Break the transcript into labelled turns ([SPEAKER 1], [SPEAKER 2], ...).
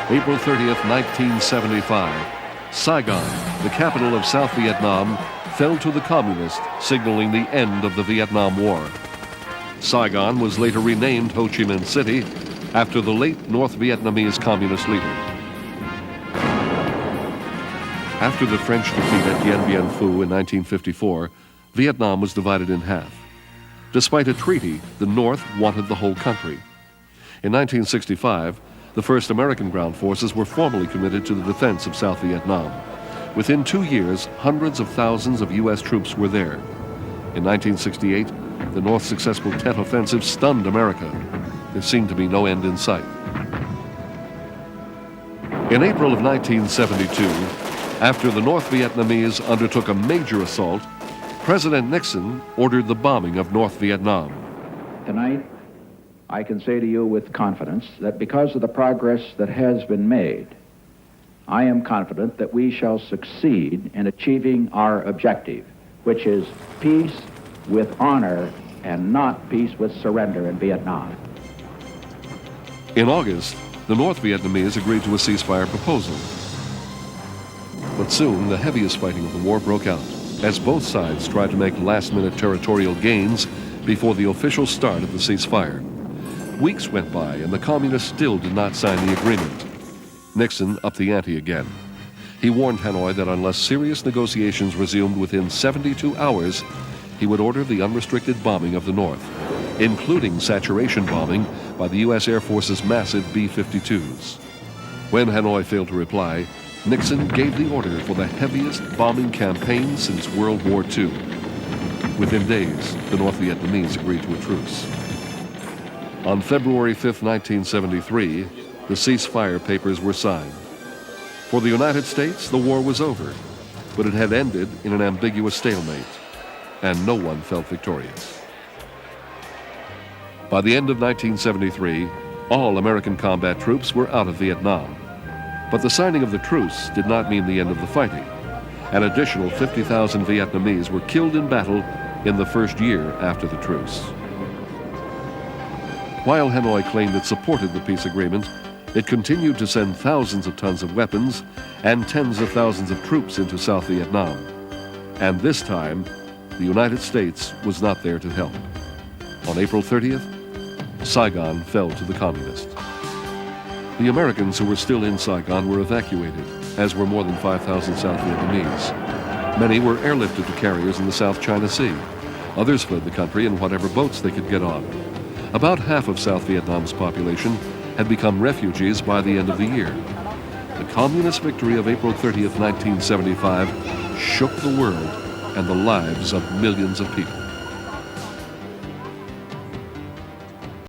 [SPEAKER 1] April 30th, 1975. Saigon, the capital of South Vietnam, fell to the communists, signaling the end of the Vietnam War. Saigon was later renamed Ho Chi Minh City after the late North Vietnamese communist leader. After the French defeat at Dien Bien Phu in 1954, Vietnam was divided in half. Despite a treaty, the North wanted the whole country. In 1965, the first American ground forces were formally committed to the defense of South Vietnam. Within 2 years, hundreds of thousands of U.S. troops were there. In 1968, the North's successful Tet Offensive stunned America. There seemed to be no end in sight. In April of 1972, after the North Vietnamese undertook a major assault, President Nixon ordered the bombing of North Vietnam.
[SPEAKER 2] Tonight, I can say to you with confidence that because of the progress that has been made, I am confident that we shall succeed in achieving our objective, which is peace with honor and not peace with surrender in Vietnam.
[SPEAKER 1] In August, the North Vietnamese agreed to a ceasefire proposal. But soon, the heaviest fighting of the war broke out, as both sides tried to make last-minute territorial gains before the official start of the ceasefire. Weeks went by, and the communists still did not sign the agreement. Nixon upped the ante again. He warned Hanoi that unless serious negotiations resumed within 72 hours, he would order the unrestricted bombing of the North, including saturation bombing by the U.S. Air Force's massive B-52s. When Hanoi failed to reply, Nixon gave the order for the heaviest bombing campaign since World War II. Within days, the North Vietnamese agreed to a truce. On February 5, 1973, the ceasefire papers were signed. For the United States, the war was over, but it had ended in an ambiguous stalemate, and no one felt victorious. By the end of 1973, all American combat troops were out of Vietnam. But the signing of the truce did not mean the end of the fighting. An additional 50,000 Vietnamese were killed in battle in the first year after the truce. While Hanoi claimed it supported the peace agreement, it continued to send thousands of tons of weapons and tens of thousands of troops into South Vietnam. And this time, the United States was not there to help. On April 30th, Saigon fell to the communists. The Americans who were still in Saigon were evacuated, as were more than 5,000 South Vietnamese. Many were airlifted to carriers in the South China Sea. Others fled the country in whatever boats they could get on. About half of South Vietnam's population had become refugees by the end of the year. The communist victory of April 30th, 1975 shook the world and the lives of millions of people.